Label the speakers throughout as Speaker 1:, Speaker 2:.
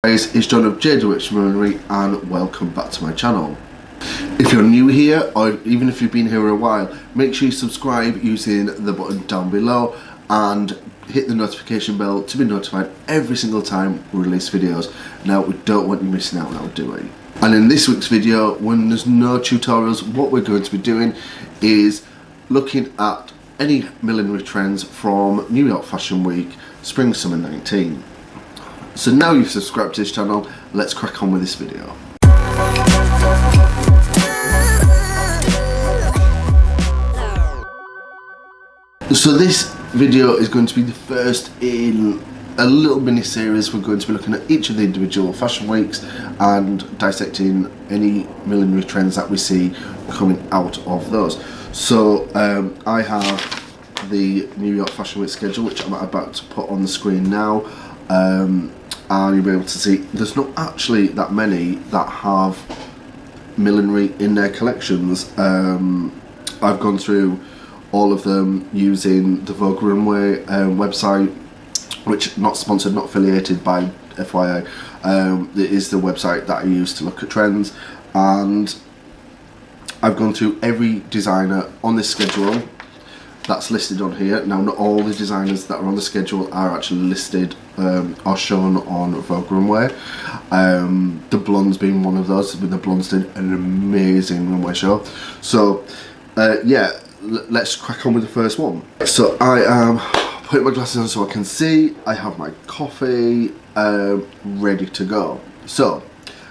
Speaker 1: Guys, it's John of JWH Millinery and welcome back to my channel. If you're new here, or even if you've been here a while, make sure you subscribe using the button down below and hit the notification bell to be notified every single time we release videos. Now, we don't want you missing out now, do we? And in this week's video, when there's no tutorials, what we're going to be doing is looking at any millinery trends from New York Fashion Week, Spring Summer 19. So now you've subscribed to this channel, let's crack on with this video. So this video is going to be the first in a little mini series. We're going to be looking at each of the individual fashion weeks and dissecting any millinery trends that we see coming out of those. So I have the New York Fashion Week schedule, which I'm about to put on the screen now. And you'll be able to see there's not actually that many that have millinery in their collections. I've gone through all of them using the Vogue Runway website, which not sponsored, not affiliated by FYI. It is the website that I use to look at trends, and I've gone through every designer on this schedule that's listed on here. Now, not all the designers that are on the schedule are actually listed or shown on Vogue Runway. The Blondes being one of those. The Blondes did an amazing runway show. So yeah, let's crack on with the first one. So I am putting my glasses on so I can see. I have my coffee ready to go. So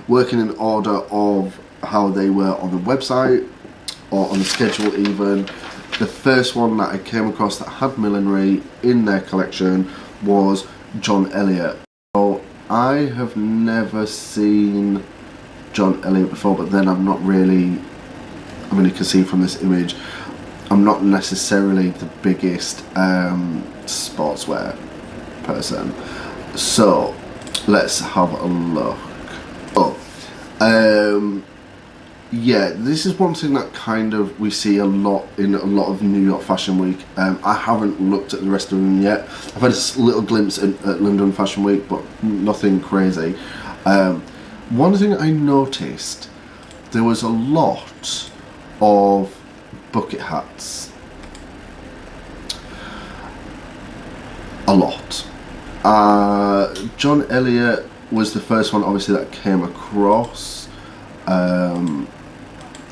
Speaker 1: working in order of how they were on the website or on the schedule even. The first one that I came across that had millinery in their collection was John Elliott. So I have never seen John Elliott before, but then I'm not really, I mean, you can see from this image, I'm not necessarily the biggest sportswear person. So let's have a look. Yeah, this is one thing that kind of we see a lot in a lot of New York Fashion Week. I haven't looked at the rest of them yet. I've had a little glimpse at London Fashion Week, but nothing crazy. One thing I noticed, there was a lot of bucket hats. A lot. John Elliott was the first one, obviously, that came across.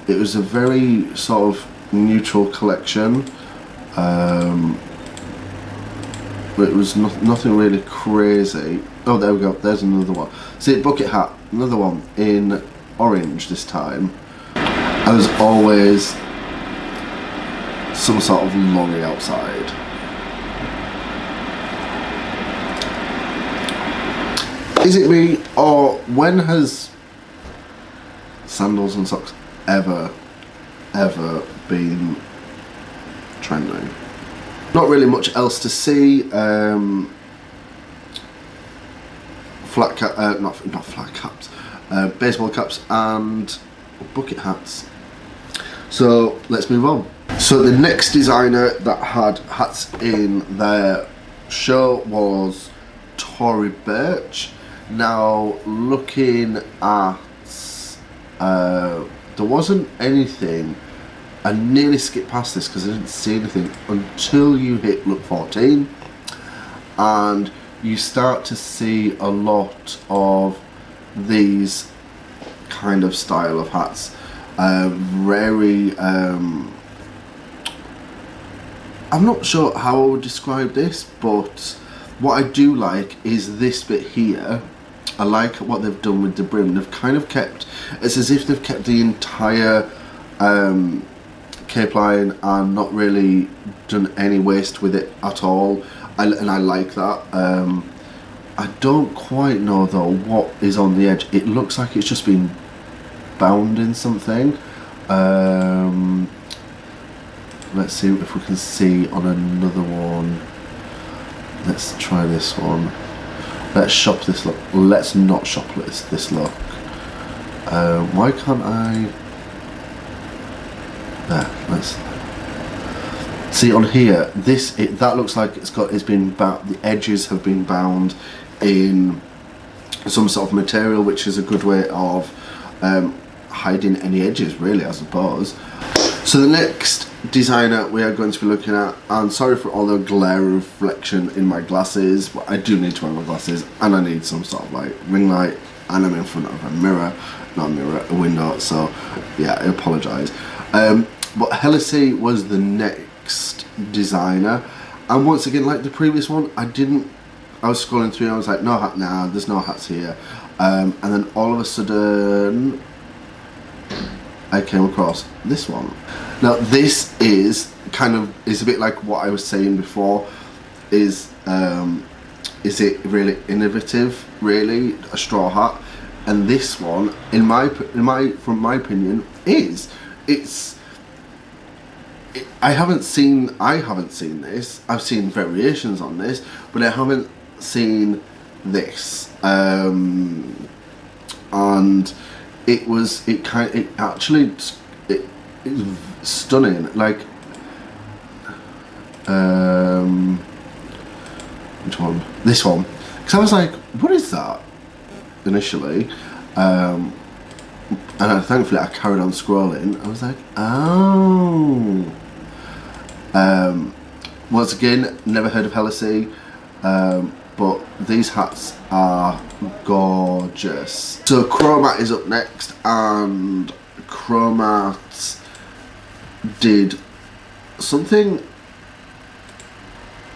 Speaker 1: It was a very sort of neutral collection. It was nothing really crazy. Oh, there we go. There's another one. See, bucket hat, another one in orange this time. And there's always some sort of lorry outside. Is it me, or when has sandals and socks ever been trending? Not really much else to see. Flat cap, not flat caps, baseball caps and bucket hats. So let's move on. So the next designer that had hats in their show was Tory Burch. Now, looking at there wasn't anything. I nearly skipped past this because I didn't see anything until you hit look 14 and you start to see a lot of these kind of style of hats. Very I'm not sure how I would describe this, but what I do like is this bit here. I like what they've done with the brim. They've kind of kept, it's as if they've kept the entire cape line and not really done any waste with it at all. And I like that. I don't quite know though what is on the edge. It looks like it's just been bound in something. Let's see if we can see on another one. Let's try this one. Let's shop this look. Let's not shoplist this look. Why can't I? There. Let's see on here. That looks like it's been bound. The edges have been bound in some sort of material, which is a good way of hiding any edges, really, I suppose. So the next designer we are going to be looking at, and sorry for all the glare reflection in my glasses, but I do need to wear my glasses and I need some sort of like ring light, and I'm in front of a mirror, not a mirror, a window, so yeah, I apologise. But Helisey was the next designer, and once again, like the previous one, I was scrolling through and I was like, no hat now, there's no hats here, and then all of a sudden I came across this one. Now this is a bit like what I was saying before, is it really innovative, really, a straw hat? And this one, from my opinion, I haven't seen this. I've seen variations on this, but I haven't seen this. And it's stunning. Like, which one? This one. Because I was like, what is that? Initially, and thankfully I carried on scrolling. I was like, oh. Once again, never heard of Helisey, but these hats are gorgeous. So Chromat is up next, and Chromat did something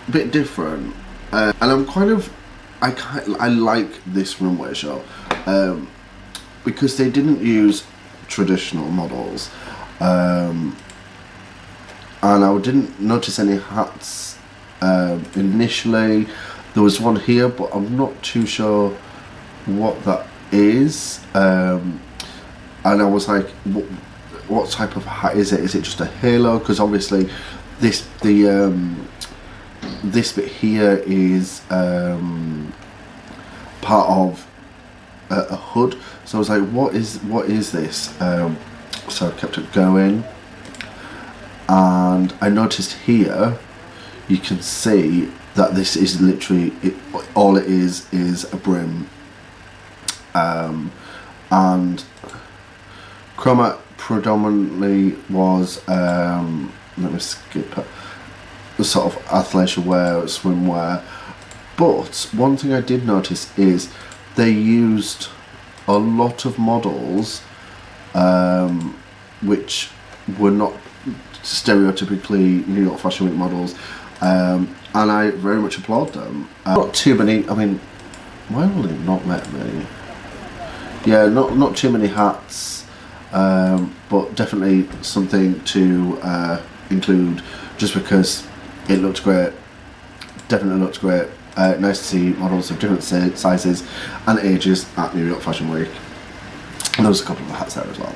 Speaker 1: a bit different, and I like this runway show because they didn't use traditional models, and I didn't notice any hats initially. There was one here, but I'm not too sure what that is, and I was like, what type of hat is it? Is it just a halo? Because obviously this bit here is part of a hood, so I was like, what is this? So I kept it going, and I noticed here you can see that this is literally all it is a brim, and Chromat predominantly was let me skip it, the sort of athleisure wear, swimwear. But one thing I did notice is they used a lot of models which were not stereotypically New York Fashion Week models, and I very much applaud them. Not too many, I mean, why will it not let me? Yeah, not too many hats, but definitely something to include, just because it looked great. Definitely looked great. Nice to see models of different sizes and ages at New York Fashion Week. And there was a couple of hats there as well.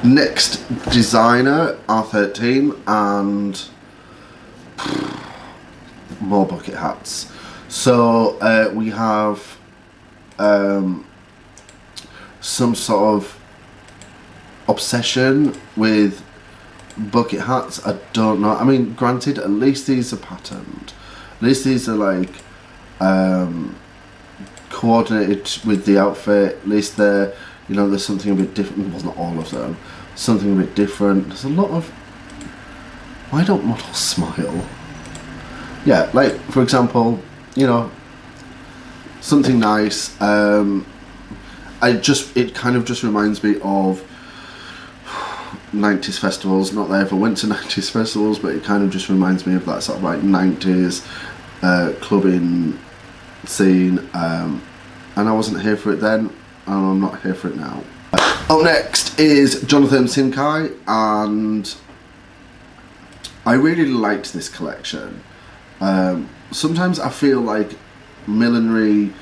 Speaker 1: Next designer, R13, and more bucket hats. So we have some sort of obsession with bucket hats. I don't know. I mean, granted, at least these are patterned. At least these are like coordinated with the outfit. At least they're, you know, there's something a bit different. Well, not all of them. Something a bit different. There's a lot of. Why don't models smile? Yeah, like for example, you know, something nice. It kind of just reminds me of 90s festivals. Not that I ever went to 90s festivals, but it kind of just reminds me of that sort of like 90s clubbing scene, and I wasn't here for it then, and I'm not here for it now. Up next is Jonathan Simkai, and I really liked this collection. Sometimes I feel like millinery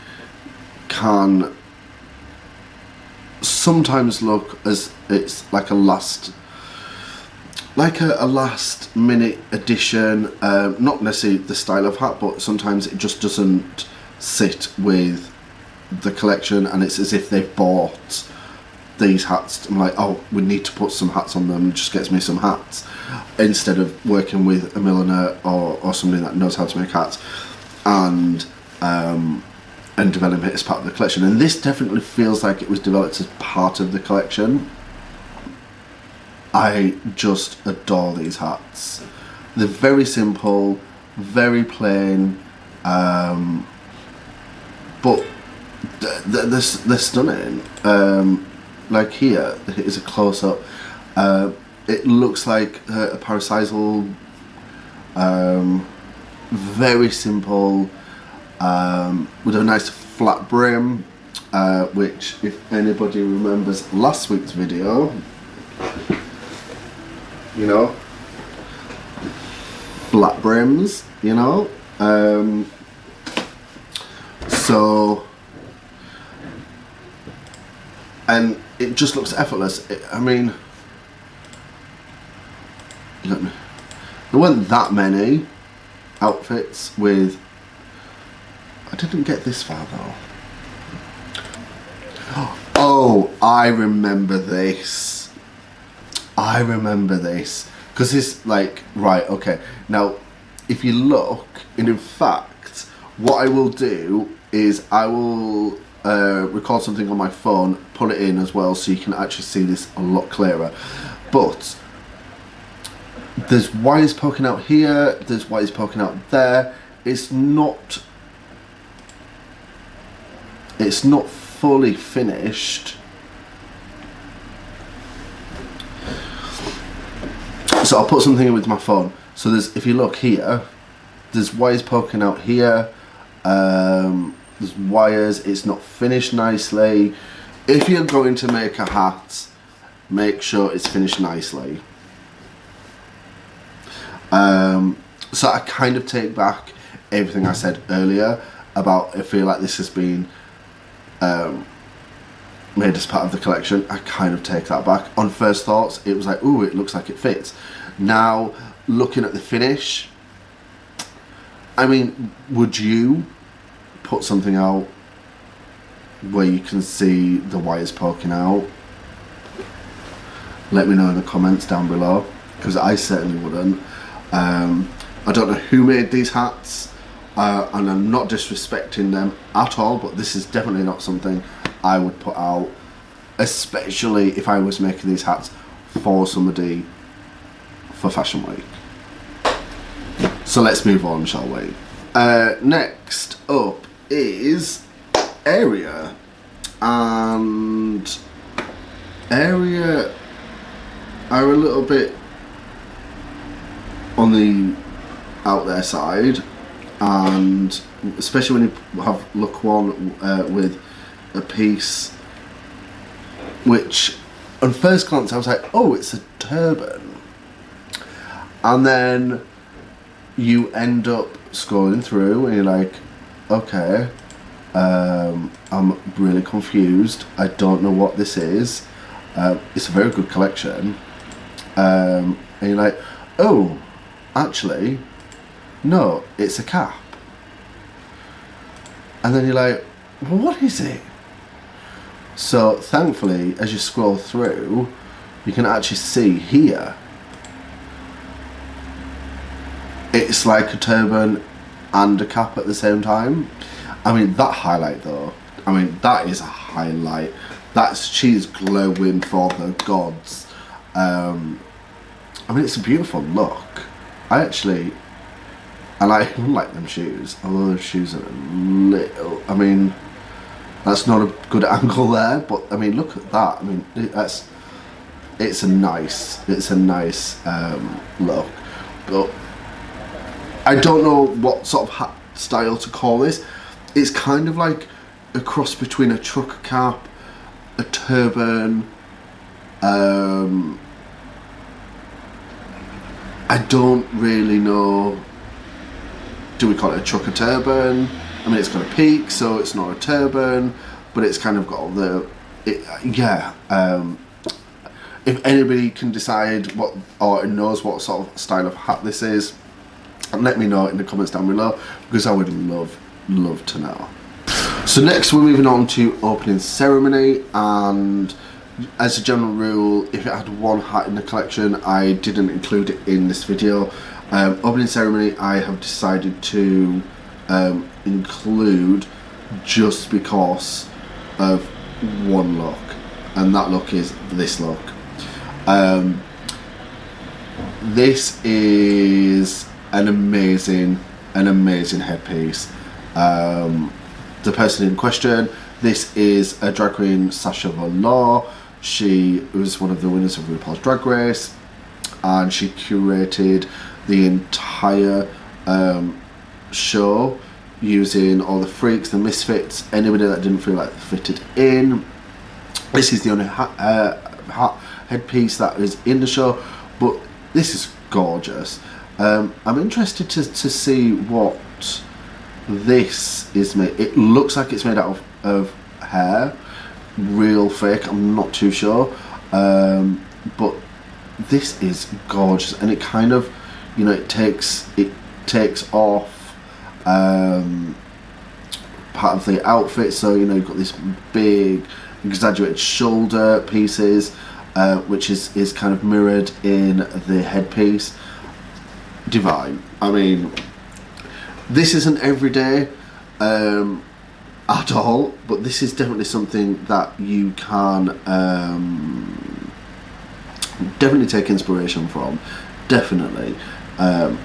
Speaker 1: can sometimes look as it's like a last minute addition, not necessarily the style of hat, but sometimes it just doesn't sit with the collection, and it's as if they've bought these hats. I'm like, oh, we need to put some hats on them, just gets me some hats, instead of working with a milliner or somebody that knows how to make hats. And and develop it as part of the collection. And this definitely feels like it was developed as part of the collection. I just adore these hats. They're very simple, very plain, but they're stunning. Like here, here's a close-up. It looks like a parasisal, very simple, with a nice flat brim, which, if anybody remembers last week's video, you know, flat brims, you know, so, and it just looks effortless. I mean, there weren't that many outfits with, I didn't get this far though. Oh, I remember this. I remember this. Because it's like, right, okay. Now, if you look, and in fact, what I will do is I will record something on my phone, put it in as well, so you can actually see this a lot clearer. But there's wires poking out here, there's wires poking out there. It's not fully finished. So I'll put something in with my phone. So there's, if you look here, there's wires poking out here. There's wires. It's not finished nicely. If you're going to make a hat, make sure it's finished nicely. So I kind of take back everything I said earlier about, I feel like this has been made as part of the collection. I kind of take that back. On first thoughts, it was like, ooh, it looks like it fits. Now, looking at the finish, I mean, would you put something out where you can see the wires poking out? Let me know in the comments down below, because I certainly wouldn't. I don't know who made these hats, and I'm not disrespecting them at all, but this is definitely not something I would put out, especially if I was making these hats for somebody for Fashion Week. So let's move on, shall we? Next up is Area, and Area are a little bit on the out there side, and especially when you have look one with a piece which on first glance I was like, oh, it's a turban, and then you end up scrolling through and you're like, okay, I'm really confused, I don't know what this is. It's a very good collection, and you're like, oh, actually no, it's a cap. And then you're like, well, what is it? So thankfully, as you scroll through, you can actually see here, it's like a turban and a cap at the same time. I mean, that highlight though, I mean, that is a highlight. She's glowing for the gods. I mean, it's a beautiful look. I like them shoes, although those shoes are a little, I mean, that's not a good angle there, but I mean, look at that. I mean, it's a nice look, but I don't know what sort of hat style to call this. It's kind of like a cross between a trucker cap, a turban, I don't really know, do we call it a trucker turban? I mean, it's got a peak, so it's not a turban, but it's kind of got all the, yeah. If anybody can decide what, or knows what sort of style of hat this is, let me know in the comments down below, because I would love to know. So next we're moving on to opening ceremony, and as a general rule, if it had one hat in the collection, I didn't include it in this video. Opening ceremony, I have decided to include just because of one look, and that look is this look. This is an amazing headpiece. The person in question, this is a drag queen, Sasha Velour. She was one of the winners of RuPaul's Drag Race, and she curated the entire show using all the freaks, the misfits, anybody that didn't feel like they fitted in. This is the only headpiece that is in the show, but this is gorgeous. I'm interested to see what this is made. It looks like it's made out of hair, real fake, I'm not too sure, but this is gorgeous, and it kind of, you know, it takes off part of the outfit. So, you know, you've got this big exaggerated shoulder pieces, which is kind of mirrored in the headpiece. Divine. I mean, this isn't everyday at all, but this is definitely something that you can definitely take inspiration from. Definitely.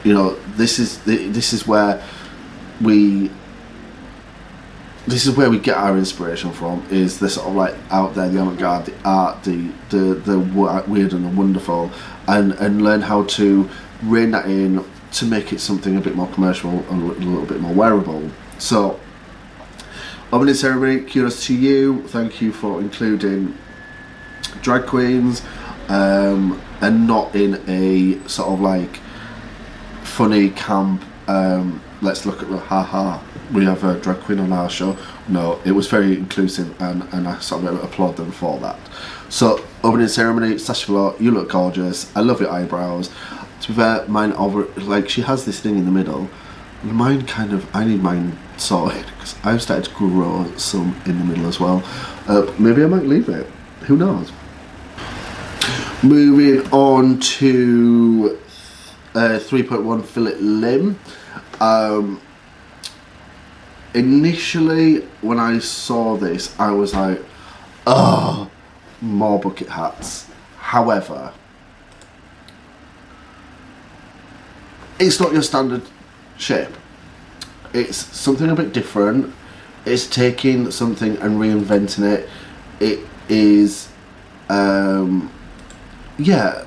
Speaker 1: You know, this is where we get our inspiration from, is the sort of like out there, the avant-garde, the art, the weird and the wonderful, and learn how to rein that in to make it something a bit more commercial and a little bit more wearable. So, opening ceremony, kudos to you. Thank you for including drag queens, and not in a sort of like funny camp, let's look at the haha, we have a drag queen on our show. No, it was very inclusive, and I sort of applaud them for that. So, opening ceremony, Sasha Velour, you look gorgeous. I love your eyebrows. To be fair, mine over, like, she has this thing in the middle. Mine kind of, I need mine sorted, because I've started to grow some in the middle as well. Maybe I might leave it, who knows. Moving on to 3.1 fillet limb. Initially, when I saw this, I was like, oh, more bucket hats. However, it's not your standard shape. It's something a bit different. It's taking something and reinventing it. It is, yeah,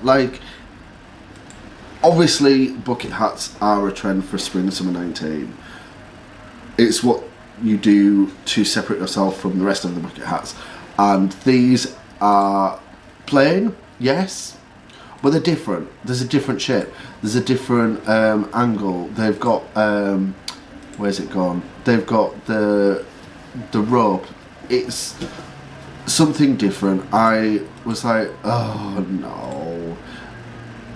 Speaker 1: like, obviously bucket hats are a trend for spring summer 19. It's what you do to separate yourself from the rest of the bucket hats, and these are plain, yes, but they're different. There's a different shape, there's a different angle. They've got where's it gone? They've got the rope. It's something different. I was like, oh no,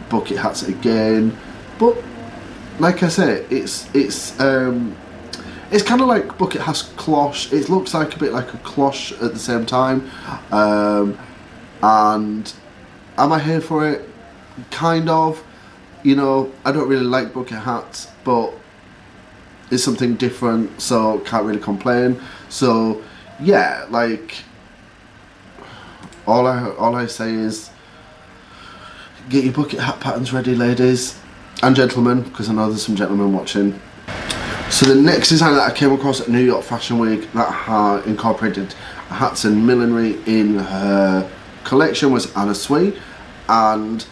Speaker 1: bucket hats again. But like I say, it's kind of like bucket hat cloche. It looks like a bit like a cloche at the same time. And am I here for it? Kind of. You know, I don't really like bucket hats, but it's something different, so can't really complain. So yeah, like, all I say is, get your bucket hat patterns ready, ladies and gentlemen, because I know there's some gentlemen watching. So the next designer that I came across at New York Fashion Week that incorporated hats and millinery in her collection was Anna Sui, and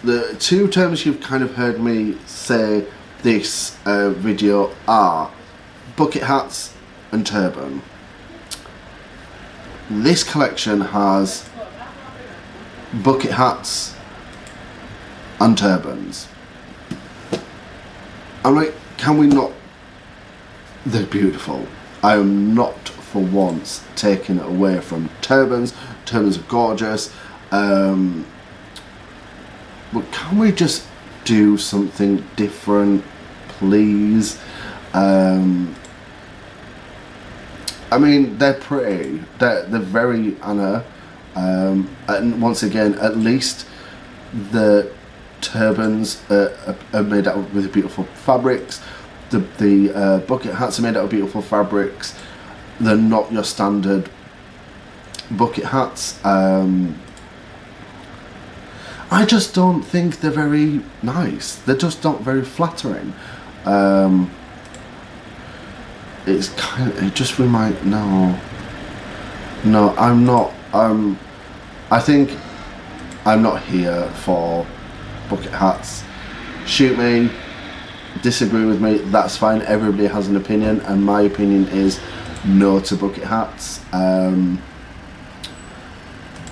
Speaker 1: the two terms you've kind of heard me say this video are bucket hats and turban. This collection has bucket hats and turbans. I'm like, can we not? They're beautiful. I am not for once taking it away from turbans. Turbans are gorgeous. But can we just do something different, please? I mean, they're pretty. They're very Anna. And once again, at least the turbans are made out with beautiful fabrics. The bucket hats are made out of beautiful fabrics. they're not your standard bucket hats. I just don't think they're very nice. They're just not very flattering. It's kind of, it just reminds, no, I'm not, I think I'm not here for bucket hats. Shoot me, disagree with me, that's fine. Everybody has an opinion, and my opinion is no to bucket hats.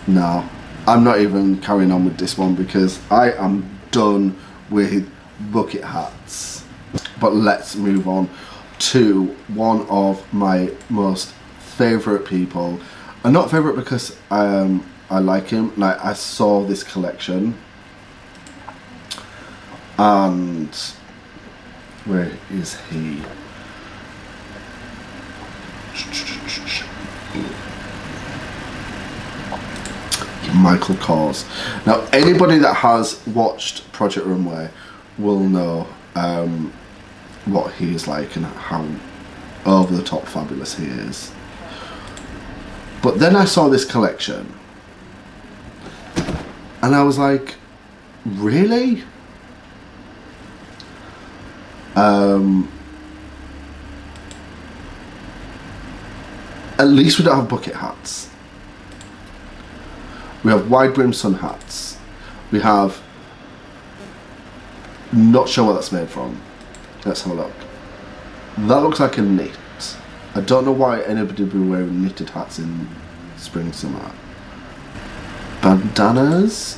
Speaker 1: No, I'm not even carrying on with this one because I am done with bucket hats. But let's move on to one of my most favourite people, and not favourite because I like him. Like, I saw this collection, and where is he? Michael Kors. Now, anybody that has watched Project Runway will know what he is like and how over the top fabulous he is. But then I saw this collection and I was like, really? At least we don't have bucket hats. We have wide brim sun hats. We have, not sure what that's made from. Let's have a look. That looks like a knit. I don't know why anybody would be wearing knitted hats in spring, summer. Bandanas.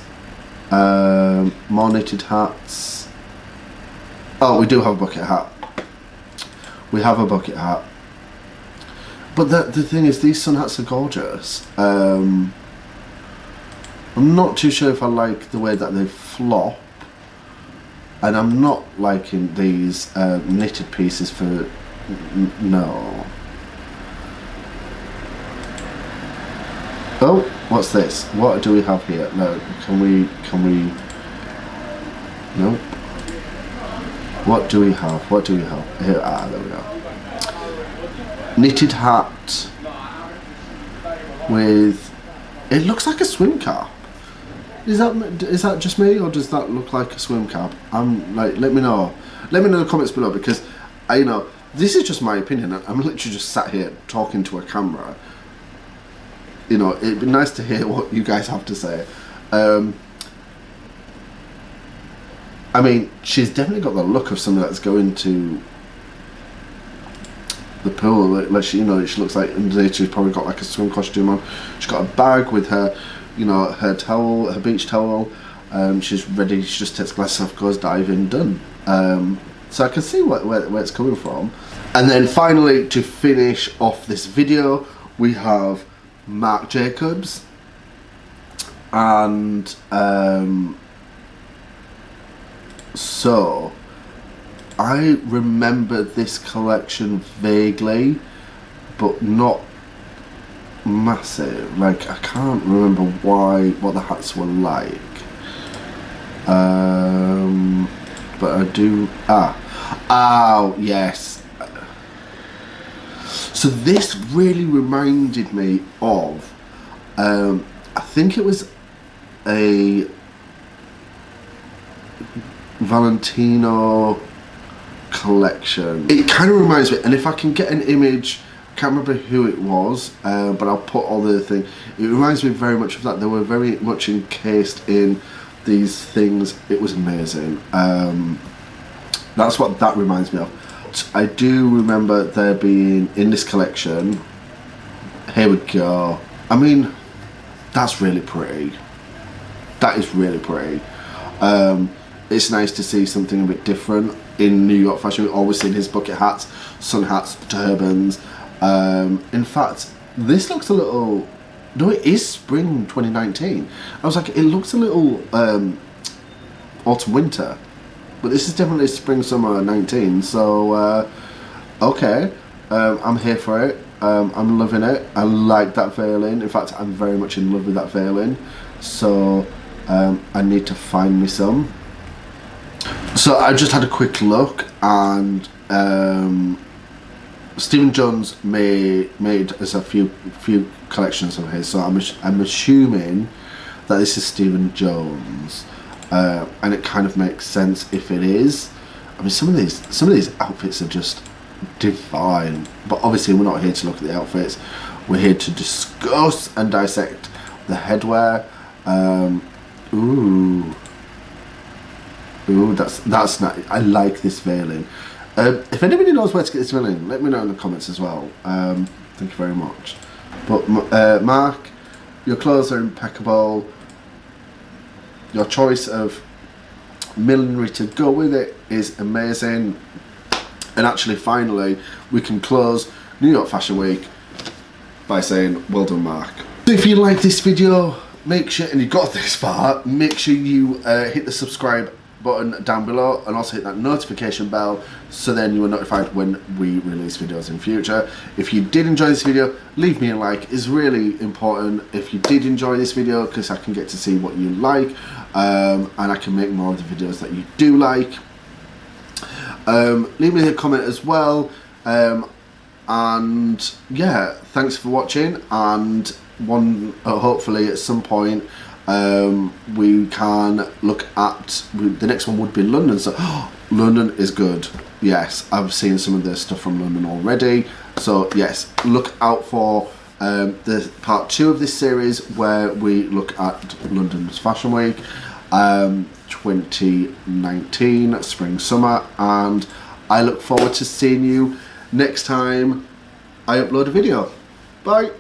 Speaker 1: More knitted hats. Oh, we do have a bucket hat. We have a bucket hat. But the thing is, these sun hats are gorgeous. I'm not too sure if I like the way that they flop, and I'm not liking these knitted pieces for no. Oh, what's this? What do we have here? No, can we? Nope. What do we have? What do we have? Here, there we go. Knitted hat with, it looks like a swim cap. Is that just me, or does that look like a swim cap? I'm like, let me know in the comments below, because you know, this is just my opinion. I'm literally just sat here talking to a camera. You know, it'd be nice to hear what you guys have to say. I mean, she's definitely got the look of somebody that's going to the pool. Like she, you know, she looks like underneath she's probably got like a swim costume on. She's got a bag with her, you know, her towel, her beach towel. She's ready. She just takes glasses off, goes diving, done. So I can see where it's coming from. And then finally, to finish off this video, we have Marc Jacobs, and so I remember this collection vaguely, but not massive. Like, I can't remember what the hats were like. But I do. Oh yes. So this really reminded me of. I think it was a Valentino collection. It kind of reminds me, and if I can get an image, I can't remember who it was, but I'll put all the thing. It reminds me very much of that. They were very much encased in these things. It was amazing. That's what that reminds me of. I do remember there being in this collection. Here we go. I mean, that's really pretty. That is really pretty. It's nice to see something a bit different in New York fashion. We've always seen his bucket hats, sun hats, turbans. In fact, this looks a little. No, it is spring 2019. I was like, it looks a little autumn winter, but this is definitely spring summer 19. So okay, I'm here for it. I'm loving it. I like that veiling. In fact, I'm very much in love with that veiling. So I need to find me some. So I just had a quick look, and Stephen Jones made us a few collections of his, so I'm assuming that this is Stephen Jones, and it kind of makes sense if it is. I mean, some of these outfits are just divine, but obviously we're not here to look at the outfits. We're here to discuss and dissect the headwear. Ooh, that's nice. I like this veiling. If anybody knows where to get this veiling, let me know in the comments as well. Thank you very much. But Mark, your clothes are impeccable. Your choice of millinery to go with it is amazing. And actually, finally, we can close New York Fashion Week by saying, well done, Mark. So if you like this video, make sure, and you got this far, make sure you hit the subscribe button down below, and also hit that notification bell, so then you are notified when we release videos in future. If you did enjoy this video, leave me a like. It's really important if you did enjoy this video, because I can get to see what you like, and I can make more of the videos that you do like. Leave me a comment as well, and yeah, thanks for watching, and hopefully at some point we can look at, the next one would be London. So London is good. Yes, I've seen some of the stuff from London already, so yes, look out for the part 2 of this series where we look at London's Fashion Week 2019 spring summer, and I look forward to seeing you next time I upload a video. Bye.